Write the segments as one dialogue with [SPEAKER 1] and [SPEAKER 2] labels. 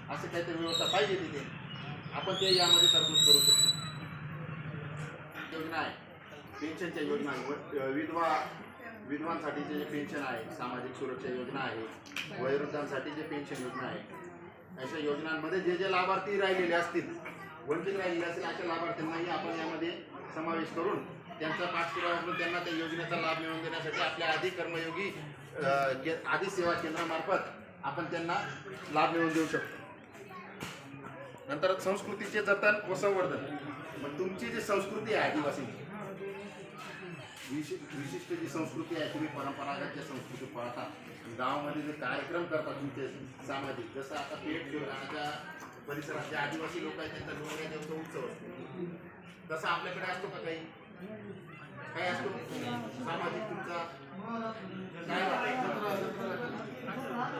[SPEAKER 1] असं काहीतरी व्यवस्था पाहिजे तिथे, आपण ते यामध्ये तरतूद करू शकतो. योजना आहे, पेन्शनच्या योजना आहे, विधवांसाठी जे पेन्शन आहे, सामाजिक सुरक्षा योजना आहे, वयोवृद्धांसाठी जे पेन्शन योजना आहे, अशा योजनांमध्ये जे जे लाभार्थी राहिलेले असतील, वंचित राहिलेले असतील, अशा लाभार्थ्यांनाही आपण यामध्ये समावेश करून त्यांचा पाठपुरावा करून त्यांना त्या योजनेचा लाभ मिळवून देण्यासाठी आपल्या आधी कर्मयोगी आधी सेवा केंद्रामार्फत आपण त्यांना लाभ मिळवून देऊ शकतो. नंतर संस्कृतीचे जतन व संवर्धन. मग तुमची जी संस्कृती आहे आदिवासींची, विशिष्ट जी संस्कृती आहे, तुम्ही परंपरागत ज्या संस्कृती पाळता, गावामध्ये जे कार्यक्रम करतात तुमचे सामाजिक, जसं आता पेठ शिवराच्या परिसरात जे आदिवासी लोक आहेत त्यांचा डोंगऱ्या देवचा उत्सव असतो, तसं आपल्याकडे असतो का काही? काय असतो सामाजिक तुमचा काय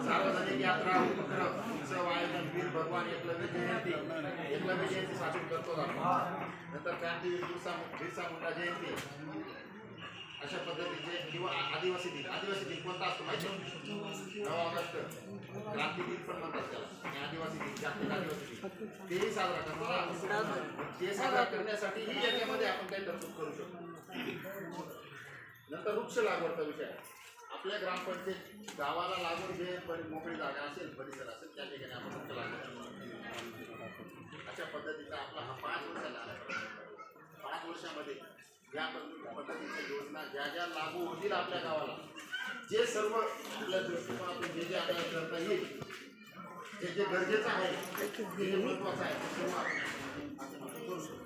[SPEAKER 1] सार्वजनिक यात्रा उपक्रम उत्सव आयोजन, वीर भगवान एकलव्य जयंती साजरी करतो आपण. नंतर क्रांतीवीर बिरसा मुंडा जयंती, अशा पद्धतीचे किंवा आदिवासी दिन कोणता असतो माहिती? 9 ऑगस्ट क्रांती दिन पण म्हणतात त्याला, आणि आदिवासी दिन, जागतिक आदिवासी दिन, तेही साजरा करणार. ते साजरा करण्यासाठीही याच्यामध्ये आपण काही तरतूद करू शकतो. नंतर वृक्ष लागवडचा विषय. आपल्या ग्रामपंचायत गावाला लागून जे मोकळी जागा असेल, परिसर असेल, त्या ठिकाणी आपण वृक्ष लागवड. अशा पद्धतीचा आपला हा 5 वर्षाला 5 वर्षामध्ये या पद्धतीच्या योजना ज्या ज्या लागू होतील आपल्या गावाला, जे सर्व आपल्या दृष्टिकोनातून जे जे आपल्याला करता येईल, जे जे गरजेचं आहे, जे जे महत्त्वाचं आहे, ते सर्व आपण करू शकतो.